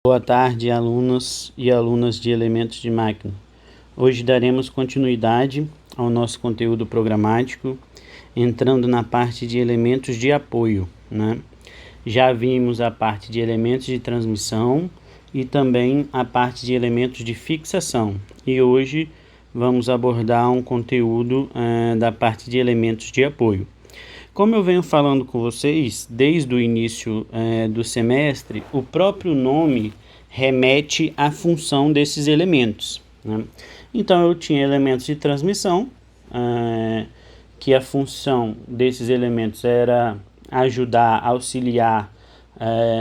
Boa tarde, alunos e alunas de elementos de máquina. Hoje daremos continuidade ao nosso conteúdo programático, entrando na parte de elementos de apoio, né? Já vimos a parte de elementos de transmissão e também a parte de elementos de fixação. E hoje vamos abordar um conteúdo da parte de elementos de apoio. Como eu venho falando com vocês desde o início do semestre, o próprio nome remete à função desses elementos, né? Então eu tinha elementos de transmissão, que a função desses elementos era ajudar, auxiliar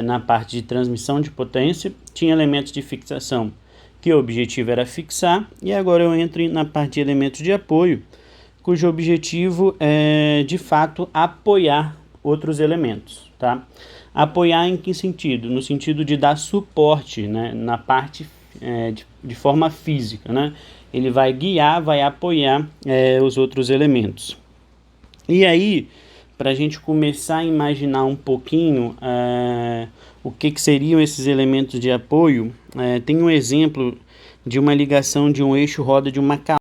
na parte de transmissão de potência. Tinha elementos de fixação, que o objetivo era fixar, e agora eu entro na parte de elementos de apoio, cujo objetivo é, de fato, apoiar outros elementos, tá? Apoiar em que sentido? No sentido de dar suporte, né, na parte de forma física, né? Ele vai guiar, vai apoiar os outros elementos. E aí, para a gente começar a imaginar um pouquinho o que seriam esses elementos de apoio, tem um exemplo de uma ligação de um eixo roda de uma carroça.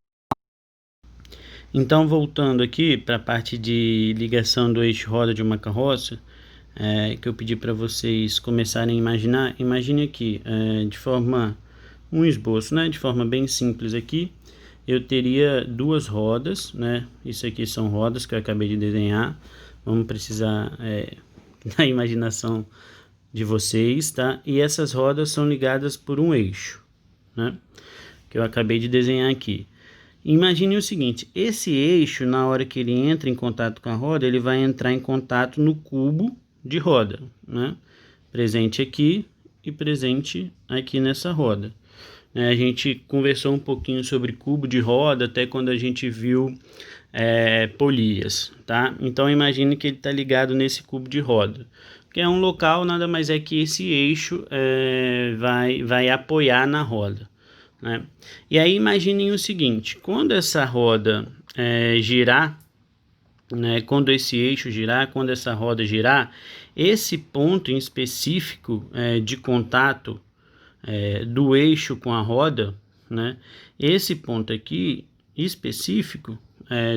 Então, voltando aqui para a parte de ligação do eixo roda de uma carroça, que eu pedi para vocês começarem a imaginar, imagine aqui, de forma, um esboço, né, de forma bem simples aqui, eu teria duas rodas, né, isso aqui são rodas que eu acabei de desenhar, vamos precisar da imaginação de vocês, tá? E essas rodas são ligadas por um eixo, né, que eu acabei de desenhar aqui. Imagine o seguinte, esse eixo, na hora que ele entra em contato com a roda, ele vai entrar em contato no cubo de roda, né? Presente aqui e presente aqui nessa roda. A gente conversou um pouquinho sobre cubo de roda até quando a gente viu polias, tá? Então imagine que ele está ligado nesse cubo de roda, que é um local, nada mais é que esse eixo vai apoiar na roda, né? E aí imaginem o seguinte, quando essa roda girar, né, quando esse eixo girar, quando essa roda girar, esse ponto em específico de contato do eixo com a roda, né, esse ponto aqui específico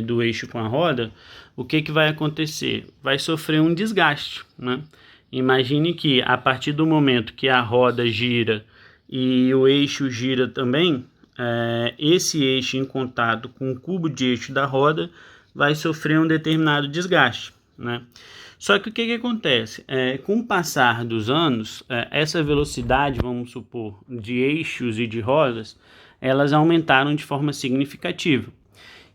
do eixo com a roda, o que vai acontecer? Vai sofrer um desgaste, né? Imagine que a partir do momento que a roda gira e o eixo gira também, esse eixo em contato com o cubo de eixo da roda vai sofrer um determinado desgaste, né? Só que o que acontece? Com o passar dos anos, essa velocidade, vamos supor, de eixos e de rodas, elas aumentaram de forma significativa.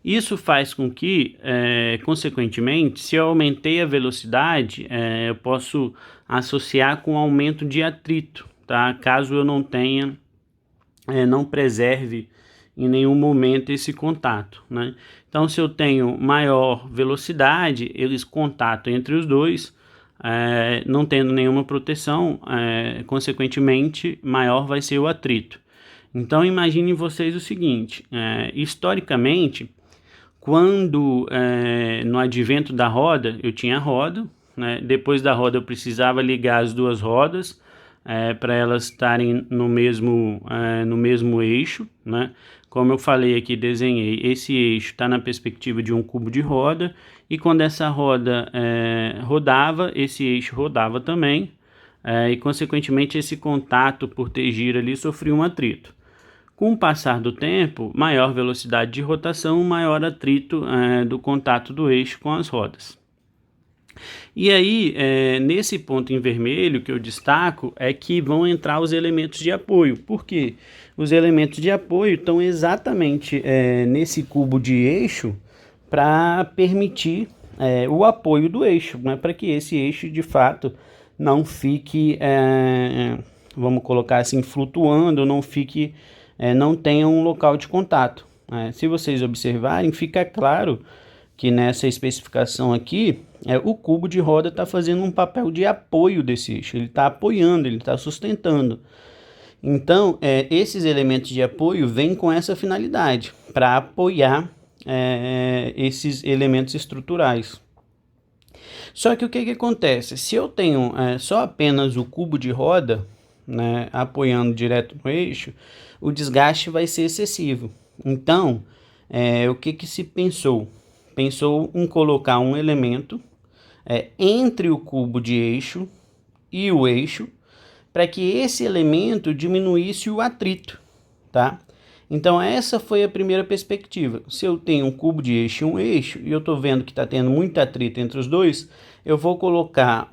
Isso faz com que, consequentemente, se eu aumentei a velocidade, eu posso associar com aumento de atrito, tá? Caso eu não tenha, não preserve em nenhum momento esse contato, né? Então, se eu tenho maior velocidade, eles contato entre os dois, não tendo nenhuma proteção, consequentemente, maior vai ser o atrito. Então, imaginem vocês o seguinte, historicamente, quando no advento da roda, eu tinha a roda, né? Depois da roda eu precisava ligar as duas rodas para elas estarem no mesmo eixo, né? Como eu falei aqui, desenhei, esse eixo está na perspectiva de um cubo de roda, e quando essa roda rodava, esse eixo rodava também, e consequentemente esse contato por ter giro ali sofria um atrito. Com o passar do tempo, maior velocidade de rotação, maior atrito do contato do eixo com as rodas. E aí, nesse ponto em vermelho que eu destaco, é que vão entrar os elementos de apoio. Por quê? Os elementos de apoio estão exatamente nesse cubo de eixo para permitir o apoio do eixo, né? Para que esse eixo, de fato, não fique, vamos colocar assim, flutuando, não fique, não tenha um local de contato. Se vocês observarem, fica claro que nessa especificação aqui, o cubo de roda está fazendo um papel de apoio desse eixo, ele está apoiando, ele está sustentando. Então, esses elementos de apoio vêm com essa finalidade, para apoiar esses elementos estruturais. Só que o que acontece? Se eu tenho só apenas o cubo de roda, né, apoiando direto no eixo, o desgaste vai ser excessivo. Então, o que se pensou? Pensou em colocar um elemento entre o cubo de eixo e o eixo, para que esse elemento diminuísse o atrito, tá? Então essa foi a primeira perspectiva. Se eu tenho um cubo de eixo e um eixo, e eu estou vendo que está tendo muito atrito entre os dois, eu vou colocar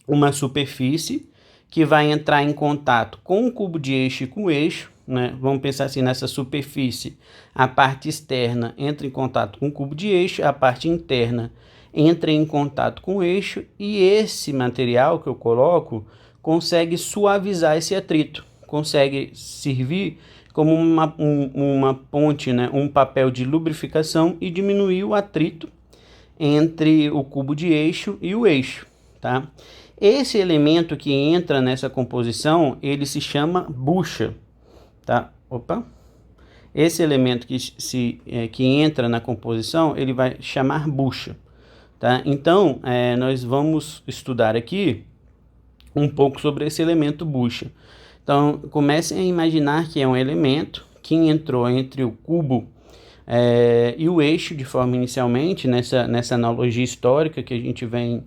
uma superfície que vai entrar em contato com o cubo de eixo e com o eixo, né? Vamos pensar assim, nessa superfície, a parte externa entra em contato com o cubo de eixo, a parte interna entra em contato com o eixo, e esse material que eu coloco consegue suavizar esse atrito, consegue servir como uma ponte, né? Um papel de lubrificação e diminuir o atrito entre o cubo de eixo e o eixo, tá? Esse elemento que entra nessa composição, ele se chama bucha, tá? Opa! Esse elemento que entra na composição, ele vai chamar bucha, tá? Então, nós vamos estudar aqui um pouco sobre esse elemento bucha. Então, comecem a imaginar que é um elemento que entrou entre o cubo e o eixo de forma inicialmente, nessa analogia histórica que a gente vem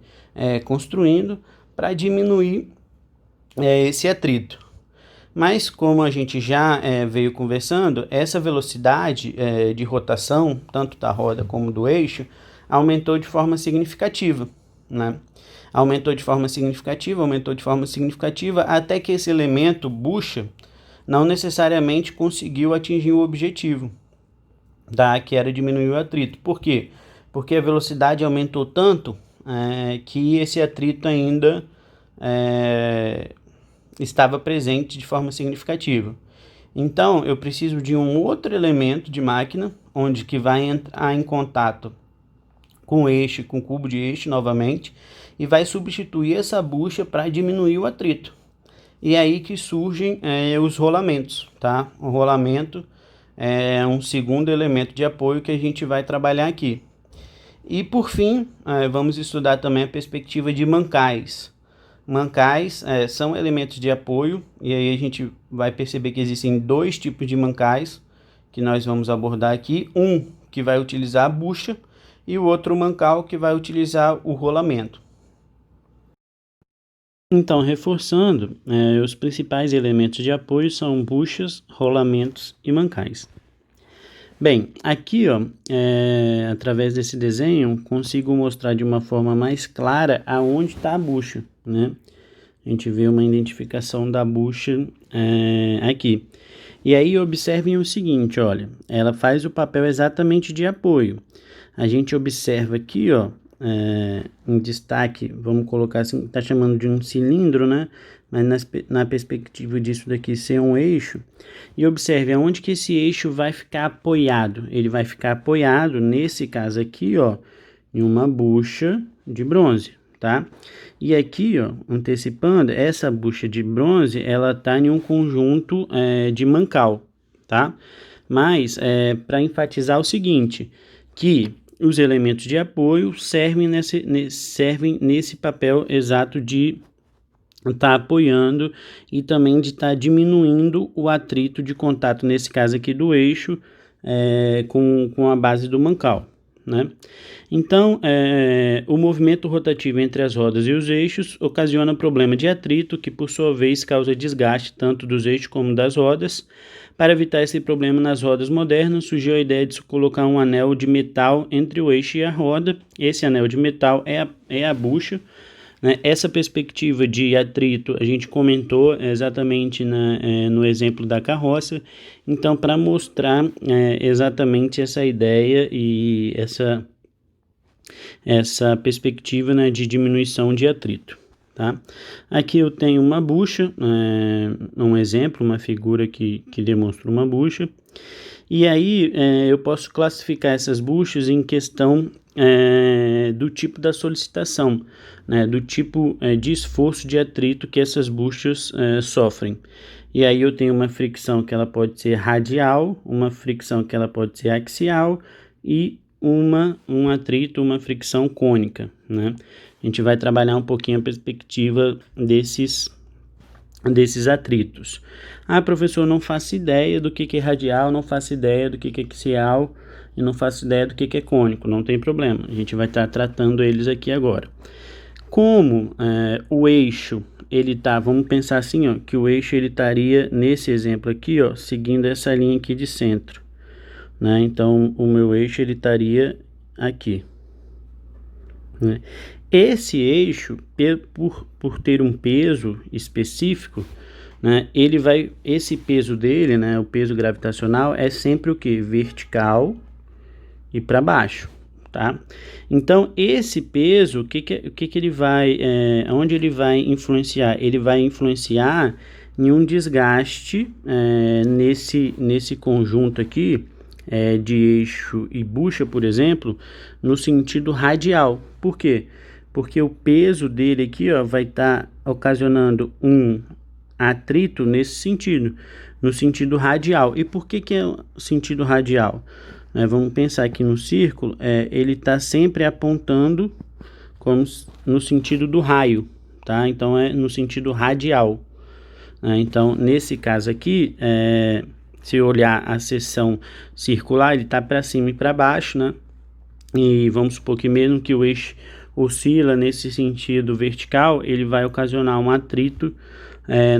construindo, para diminuir esse atrito. Mas, como a gente já veio conversando, essa velocidade de rotação, tanto da roda como do eixo, aumentou de forma significativa, né? Aumentou de forma significativa, até que esse elemento bucha não necessariamente conseguiu atingir o objetivo, tá? Que era diminuir o atrito. Por quê? Porque a velocidade aumentou tanto que esse atrito ainda estava presente de forma significativa. Então, eu preciso de um outro elemento de máquina, onde que vai entrar em contato com o eixo, com o cubo de eixo novamente, e vai substituir essa bucha para diminuir o atrito. E é aí que surgem os rolamentos, tá? O rolamento é um segundo elemento de apoio que a gente vai trabalhar aqui. E por fim, vamos estudar também a perspectiva de mancais. Mancais são elementos de apoio, e aí a gente vai perceber que existem dois tipos de mancais que nós vamos abordar aqui. Um que vai utilizar a bucha e o outro mancal que vai utilizar o rolamento. Então, reforçando, os principais elementos de apoio são buchas, rolamentos e mancais. Bem, aqui, através desse desenho, consigo mostrar de uma forma mais clara aonde está a bucha, né? A gente vê uma identificação da bucha aqui. E aí, observem o seguinte, olha, ela faz o papel exatamente de apoio. A gente observa aqui, em destaque, vamos colocar assim, está chamando de um cilindro, né? Mas na perspectiva disso daqui ser um eixo, e observe aonde que esse eixo vai ficar apoiado. Ele vai ficar apoiado, nesse caso aqui, em uma bucha de bronze, tá? E aqui, antecipando, essa bucha de bronze, ela está em um conjunto de mancal, tá? Mas, para enfatizar o seguinte, que os elementos de apoio servem nesse papel exato de estar apoiando e também de estar diminuindo o atrito de contato, nesse caso aqui do eixo, com a base do mancal, né? Então, o movimento rotativo entre as rodas e os eixos ocasiona problema de atrito, que por sua vez causa desgaste tanto dos eixos como das rodas. Para evitar esse problema nas rodas modernas, surgiu a ideia de se colocar um anel de metal entre o eixo e a roda. Esse anel de metal é a bucha, né? Essa perspectiva de atrito a gente comentou exatamente no exemplo da carroça. Então, para mostrar exatamente essa ideia e essa perspectiva, né, de diminuição de atrito, tá? Aqui eu tenho uma bucha, um exemplo, uma figura que demonstra uma bucha. E aí eu posso classificar essas buchas em questão do tipo da solicitação, né, do tipo de esforço de atrito que essas buchas sofrem. E aí eu tenho uma fricção que ela pode ser radial, uma fricção que ela pode ser axial e um atrito, uma fricção cônica, né? A gente vai trabalhar um pouquinho a perspectiva desses desses atritos. Ah, professor, não faço ideia do que é radial, não faço ideia do que é axial e não faço ideia do que é cônico. Não tem problema, a gente vai estar tratando eles aqui agora. Como o eixo, ele tá, vamos pensar assim, ó, que o eixo ele estaria nesse exemplo aqui, ó, seguindo essa linha aqui de centro, né? Então, o meu eixo ele estaria aqui, né? Esse eixo, por ter um peso específico, né, esse peso dele, né, o peso gravitacional, é sempre o que? Vertical e para baixo, tá? Então, esse peso, o que ele vai, onde ele vai influenciar? Ele vai influenciar em um desgaste nesse conjunto aqui, de eixo e bucha, por exemplo, no sentido radial. Por quê? Porque o peso dele aqui, ó, vai estar ocasionando um atrito nesse sentido, no sentido radial. E por que é o sentido radial? Vamos pensar aqui no círculo, ele está sempre apontando como no sentido do raio, tá? Então é no sentido radial. Então, nesse caso aqui, se olhar a seção circular, ele está para cima e para baixo, né? E vamos supor que mesmo que o eixo oscila nesse sentido vertical, ele vai ocasionar um atrito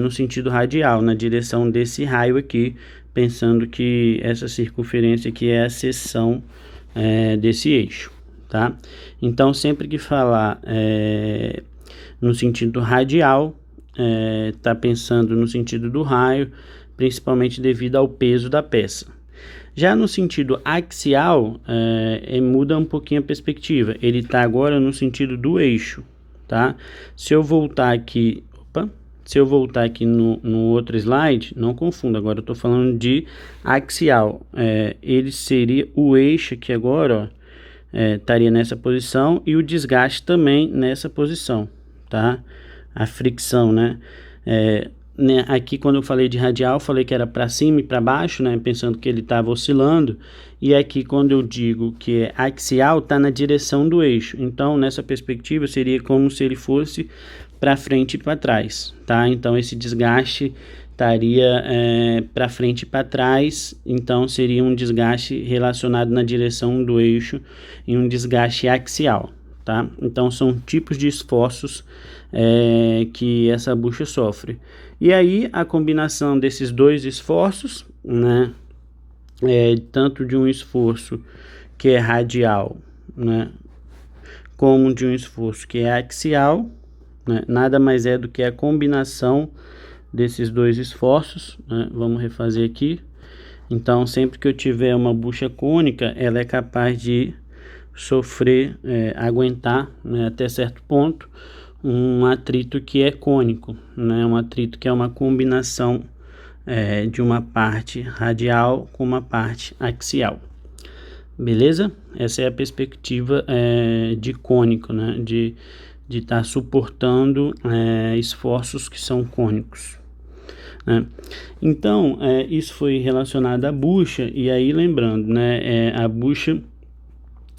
no sentido radial, na direção desse raio aqui, pensando que essa circunferência aqui é a seção desse eixo, tá? Então, sempre que falar no sentido radial, tá pensando no sentido do raio, principalmente devido ao peso da peça. Já no sentido axial, muda um pouquinho a perspectiva. Ele está agora no sentido do eixo, tá? Se eu voltar aqui no outro slide, não confunda, agora eu estou falando de axial. Ele seria o eixo aqui agora, ó, estaria nessa posição e o desgaste também nessa posição, tá? A fricção, né? Aqui quando eu falei de radial, falei que era para cima e para baixo, né, pensando que ele estava oscilando, e aqui quando eu digo que é axial, está na direção do eixo. Então, nessa perspectiva, seria como se ele fosse para frente e para trás, tá? Então, esse desgaste estaria para frente e para trás, então seria um desgaste relacionado na direção do eixo e um desgaste axial, tá? Então, são tipos de esforços que essa bucha sofre. E aí, a combinação desses dois esforços, né, tanto de um esforço que é radial, né, como de um esforço que é axial, né, nada mais é do que a combinação desses dois esforços, né? Vamos refazer aqui. Então, sempre que eu tiver uma bucha cônica, ela é capaz de sofrer, aguentar, né, até certo ponto, um atrito que é cônico, né? Um atrito que é uma combinação de uma parte radial com uma parte axial. Beleza? Essa é a perspectiva de cônico, né? De estar suportando esforços que são cônicos, né? Então, isso foi relacionado à bucha, e aí lembrando, né? A bucha,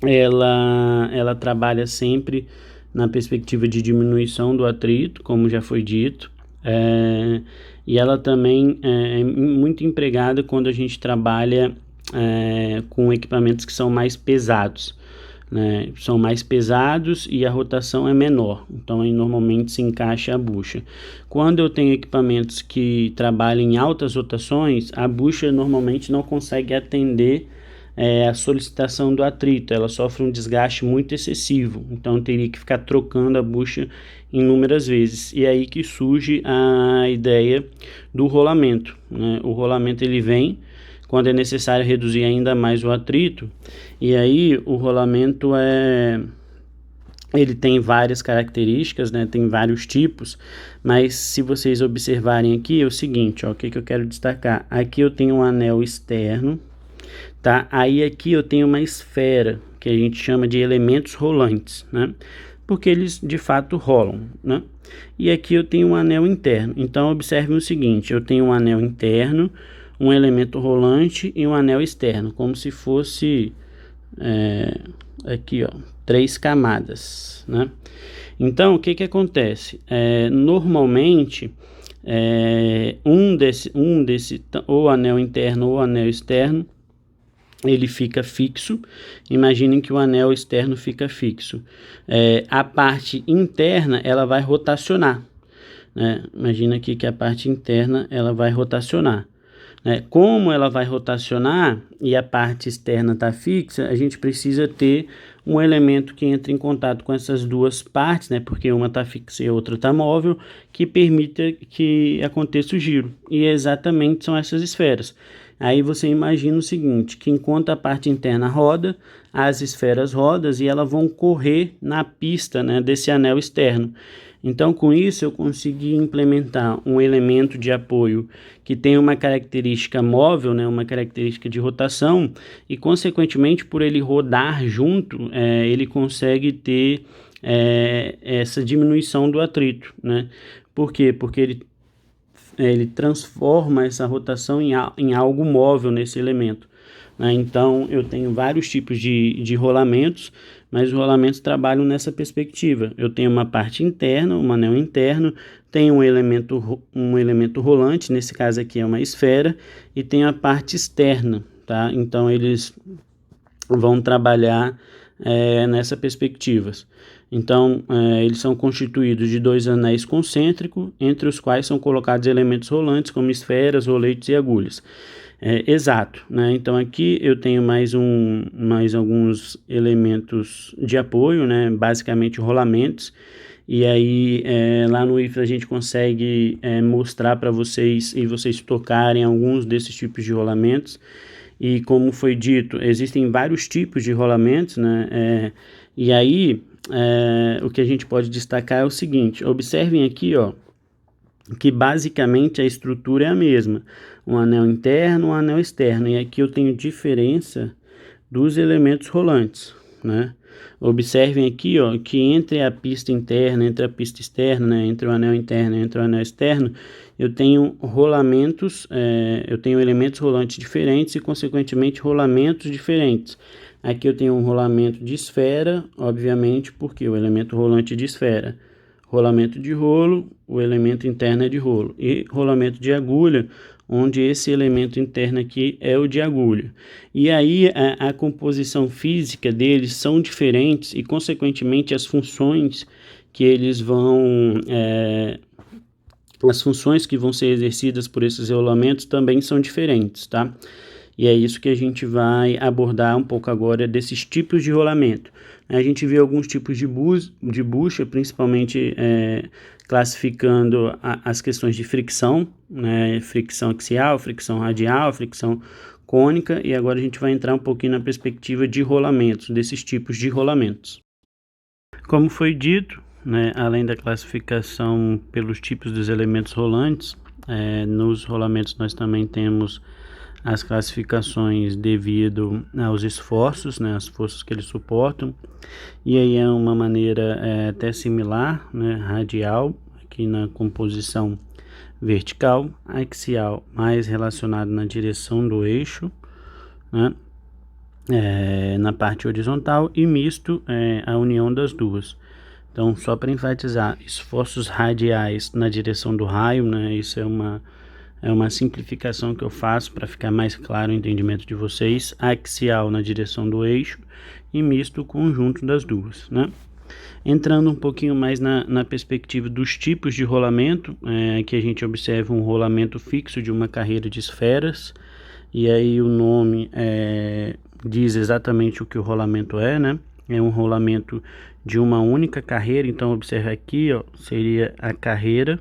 ela trabalha sempre na perspectiva de diminuição do atrito, como já foi dito, e ela também é muito empregada quando a gente trabalha com equipamentos que são mais pesados, né? São mais pesados e a rotação é menor, então aí normalmente se encaixa a bucha. Quando eu tenho equipamentos que trabalham em altas rotações, a bucha normalmente não consegue atender a solicitação do atrito, ela sofre um desgaste muito excessivo, então eu teria que ficar trocando a bucha inúmeras vezes, e aí que surge a ideia do rolamento, né? O rolamento ele vem quando é necessário reduzir ainda mais o atrito, e aí o rolamento ele tem várias características, né? Tem vários tipos, mas se vocês observarem aqui é o seguinte, ó, o que eu quero destacar, aqui eu tenho um anel externo, tá? Aí aqui eu tenho uma esfera, que a gente chama de elementos rolantes, né? Porque eles de fato rolam, né? E aqui eu tenho um anel interno. Então observe o seguinte, eu tenho um anel interno, um elemento rolante e um anel externo, como se fosse aqui, ó, 3 camadas, né? Então o que acontece? Normalmente ou anel interno ou anel externo, ele fica fixo. Imaginem que o anel externo fica fixo. A parte interna ela vai rotacionar, né? Imagina aqui que a parte interna ela vai rotacionar, né? Como ela vai rotacionar e a parte externa está fixa, a gente precisa ter um elemento que entre em contato com essas duas partes, né? Porque uma está fixa e a outra está móvel, que permita que aconteça o giro. E exatamente são essas esferas. Aí você imagina o seguinte, que enquanto a parte interna roda, as esferas rodam e elas vão correr na pista, né, desse anel externo. Então, com isso, eu consegui implementar um elemento de apoio que tem uma característica móvel, né, uma característica de rotação, e, consequentemente, por ele rodar junto, ele consegue ter essa diminuição do atrito, né? Por quê? Porque ele transforma essa rotação em algo móvel nesse elemento, né? Então, eu tenho vários tipos de rolamentos, mas os rolamentos trabalham nessa perspectiva. Eu tenho uma parte interna, um anel interno, tenho um elemento rolante, nesse caso aqui é uma esfera, e tenho a parte externa, tá? Então, eles vão trabalhar nessa perspectivas. Então, eles são constituídos de dois anéis concêntricos, entre os quais são colocados elementos rolantes, como esferas, roletes e agulhas. Exato, né? Então, aqui eu tenho mais alguns elementos de apoio, né? Basicamente rolamentos. E aí, lá no IFRA a gente consegue mostrar para vocês e vocês tocarem alguns desses tipos de rolamentos. E como foi dito, existem vários tipos de rolamentos, né? E aí, o que a gente pode destacar é o seguinte: observem aqui, ó, que basicamente a estrutura é a mesma, um anel interno, um anel externo, e aqui eu tenho diferença dos elementos rolantes, né? Observem aqui, ó, que entre a pista interna, entre a pista externa, né, entre o anel interno e entre o anel externo, eu tenho rolamentos, eu tenho elementos rolantes diferentes e, consequentemente, rolamentos diferentes. Aqui eu tenho um rolamento de esfera, obviamente, porque o elemento rolante de esfera. Rolamento de rolo, o elemento interno é de rolo. E rolamento de agulha, onde esse elemento interno aqui é o de agulha. E aí a composição física deles são diferentes e, consequentemente, as funções que eles vão... as funções que vão ser exercidas por esses rolamentos também são diferentes, tá? E é isso que a gente vai abordar um pouco agora desses tipos de rolamento. A gente vê alguns tipos de bucha, principalmente classificando as questões de fricção, né? Fricção axial, fricção radial, fricção cônica, e agora a gente vai entrar um pouquinho na perspectiva de rolamentos, desses tipos de rolamentos. Como foi dito, né, além da classificação pelos tipos dos elementos rolantes, nos rolamentos nós também temos as classificações devido aos esforços, né, as forças que eles suportam, e aí é uma maneira até similar, né, radial, aqui na composição vertical, axial mais relacionado na direção do eixo, né, na parte horizontal, e misto a união das duas. Então, só para enfatizar, esforços radiais na direção do raio, né, isso é uma simplificação que eu faço para ficar mais claro o entendimento de vocês, axial na direção do eixo e misto o conjunto das duas, né? Entrando um pouquinho mais na perspectiva dos tipos de rolamento, que a gente observa um rolamento fixo de uma carreira de esferas, e aí o nome diz exatamente o que o rolamento é, né? É um rolamento de uma única carreira, então observa aqui, ó, seria a carreira,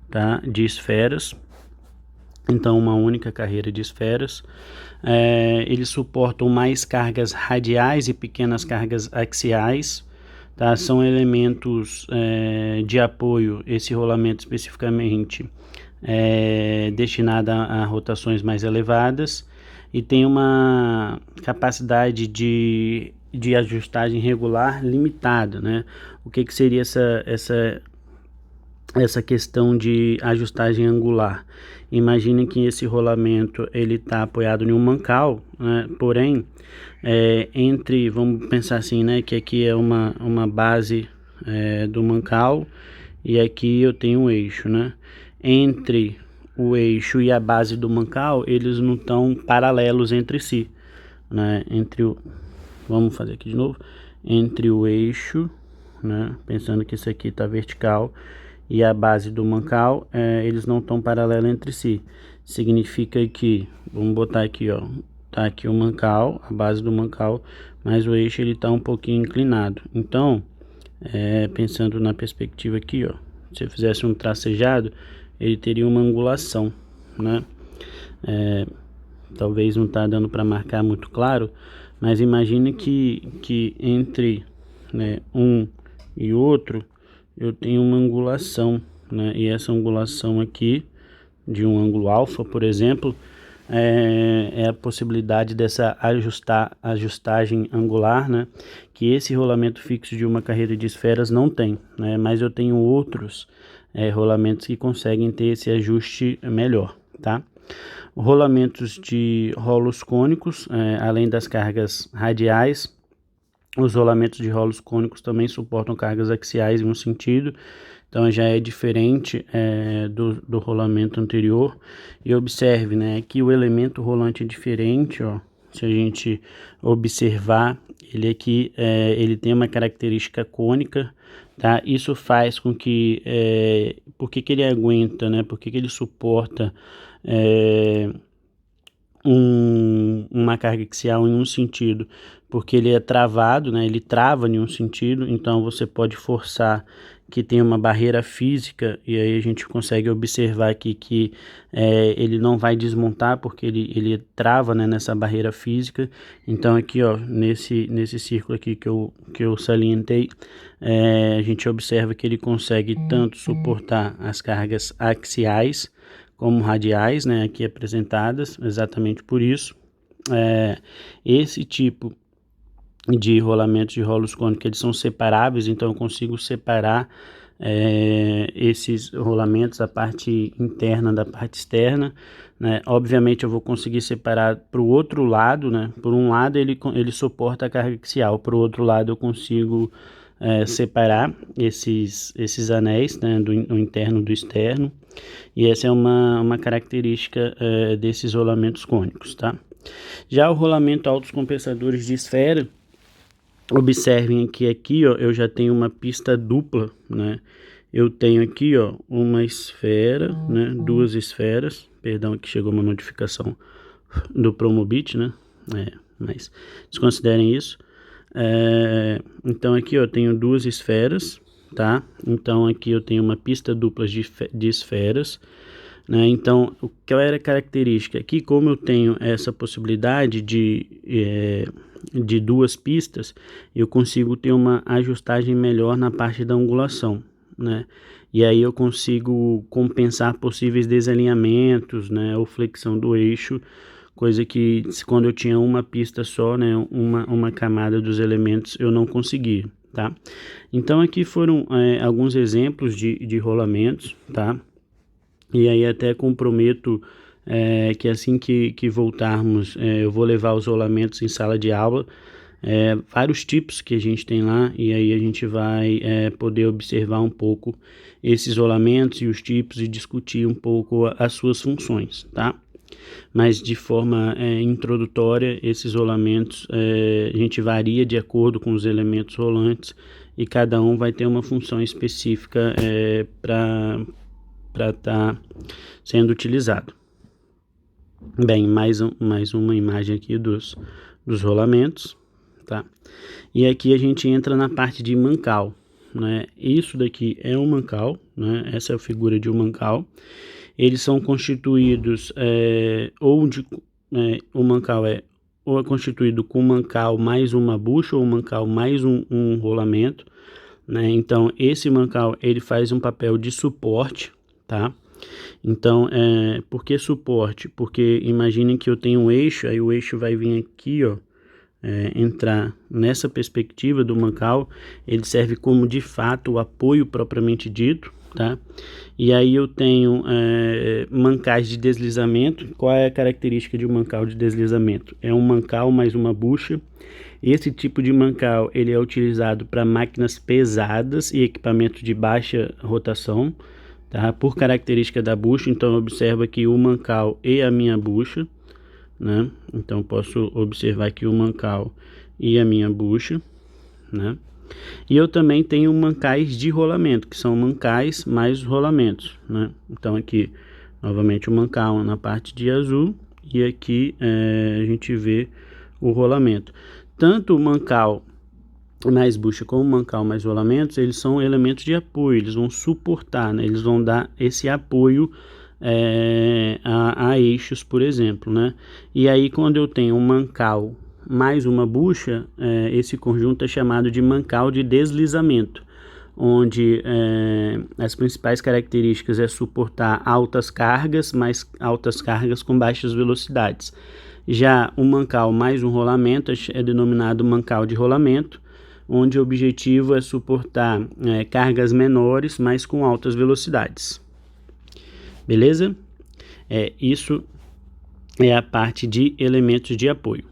tá, de esferas. Então, uma única carreira de esferas. Eles suportam mais cargas radiais e pequenas cargas axiais, tá? São elementos de apoio, esse rolamento especificamente destinado a rotações mais elevadas, e tem uma capacidade de ajustagem regular limitada, né? O que seria essa questão de ajustagem angular? Imagine que esse rolamento ele está apoiado em um mancal, né? Porém, vamos pensar assim, né, que aqui é uma base do mancal e aqui eu tenho um eixo, né? entre o eixo e a base do mancal, eles não estão paralelos entre si, né? Vamos fazer aqui de novo. Entre o eixo, né? Pensando que isso aqui está vertical, e a base do mancal, eles não estão paralelos entre si. Significa que, vamos botar aqui, ó, tá aqui o mancal, a base do mancal, mas o eixo ele está um pouquinho inclinado. Então, pensando na perspectiva aqui, ó, se eu fizesse um tracejado, ele teria uma angulação, né? Talvez não tá dando para marcar muito claro, mas imagine que entre, né, um e outro eu tenho uma angulação, né? E essa angulação aqui de um ângulo alfa, por exemplo, é a possibilidade dessa ajustagem angular, né? Que esse rolamento fixo de uma carreira de esferas não tem, né? Mas eu tenho outros rolamentos que conseguem ter esse ajuste melhor, tá? Rolamentos de rolos cônicos, além das cargas radiais, os rolamentos de rolos cônicos também suportam cargas axiais em um sentido, então já é diferente do rolamento anterior. E observe, né, que o elemento rolante é diferente, ó. Se a gente observar, ele aqui ele tem uma característica cônica, tá? Isso faz com que por que ele aguenta, né? Por que ele suporta uma carga axial em um sentido? Porque ele é travado, né? Ele trava em um sentido, então você pode forçar que tem uma barreira física, e aí a gente consegue observar aqui que ele não vai desmontar porque ele trava, né, nessa barreira física. Então aqui, ó, nesse círculo aqui que eu salientei, a gente observa que ele consegue tanto suportar as cargas axiais como radiais, né, aqui apresentadas, exatamente por isso. Esse tipo de rolamentos de rolos cônicos, eles são separáveis, então eu consigo separar esses rolamentos, a parte interna da parte externa, né? Obviamente eu vou conseguir separar para o outro lado, né? Por um lado ele suporta a carga axial, para o outro lado eu consigo separar esses anéis, né? Do interno do externo, e essa é uma característica desses rolamentos cônicos, tá? Já o rolamento altos compensadores de esfera, observem que aqui, ó, eu já tenho uma pista dupla, né? Eu tenho aqui, ó, uma esfera, né? Duas esferas, perdão, aqui chegou uma notificação do Promobit, né? Mas desconsiderem isso. Então aqui, ó, eu tenho duas esferas, tá? Então aqui eu tenho uma pista dupla de esferas, né? Então, qual era a característica? Aqui, como eu tenho essa possibilidade de duas pistas, eu consigo ter uma ajustagem melhor na parte da angulação, né? E aí eu consigo compensar possíveis desalinhamentos, né? Ou flexão do eixo, coisa que quando eu tinha uma pista só, né? Uma camada dos elementos, eu não conseguia, tá? Então aqui foram alguns exemplos de rolamentos, tá? E aí até comprometo que assim que voltarmos, eu vou levar os rolamentos em sala de aula, vários tipos que a gente tem lá, e aí a gente vai poder observar um pouco esses rolamentos e os tipos e discutir um pouco as suas funções, tá? Mas de forma introdutória, esses rolamentos a gente varia de acordo com os elementos rolantes, e cada um vai ter uma função específica para estar sendo utilizado. Bem, mais uma imagem aqui dos rolamentos, tá? E aqui a gente entra na parte de mancal, né? Isso daqui é um mancal, né? Essa é a figura de um mancal. Eles são constituídos o mancal ou é constituído com mancal mais uma bucha ou mancal mais um rolamento, né? Então esse mancal ele faz um papel de suporte, tá? Então, por que suporte? Porque imaginem que eu tenho um eixo, aí o eixo vai vir aqui, ó, entrar nessa perspectiva do mancal, ele serve como de fato o apoio propriamente dito, tá? E aí eu tenho mancais de deslizamento. Qual é a característica de um mancal de deslizamento? É um mancal mais uma bucha. Esse tipo de mancal ele é utilizado para máquinas pesadas e equipamentos de baixa rotação, tá? Por característica da bucha, então observa aqui o mancal e a minha bucha, né? Então posso observar aqui o mancal e a minha bucha, né? E eu também tenho mancais de rolamento, que são mancais mais rolamentos, né? Então aqui, novamente o mancal na parte de azul, e aqui a gente vê o rolamento. Tanto o mancal mais bucha como o mancal mais rolamentos, eles são elementos de apoio, eles vão suportar, né? Eles vão dar esse apoio a eixos, por exemplo, né? E aí quando eu tenho um mancal mais uma bucha, esse conjunto é chamado de mancal de deslizamento, onde as principais características é suportar altas cargas, mas altas cargas com baixas velocidades. Já o mancal mais um rolamento é denominado mancal de rolamento, onde o objetivo é suportar cargas menores, mas com altas velocidades. Beleza? Isso é a parte de elementos de apoio.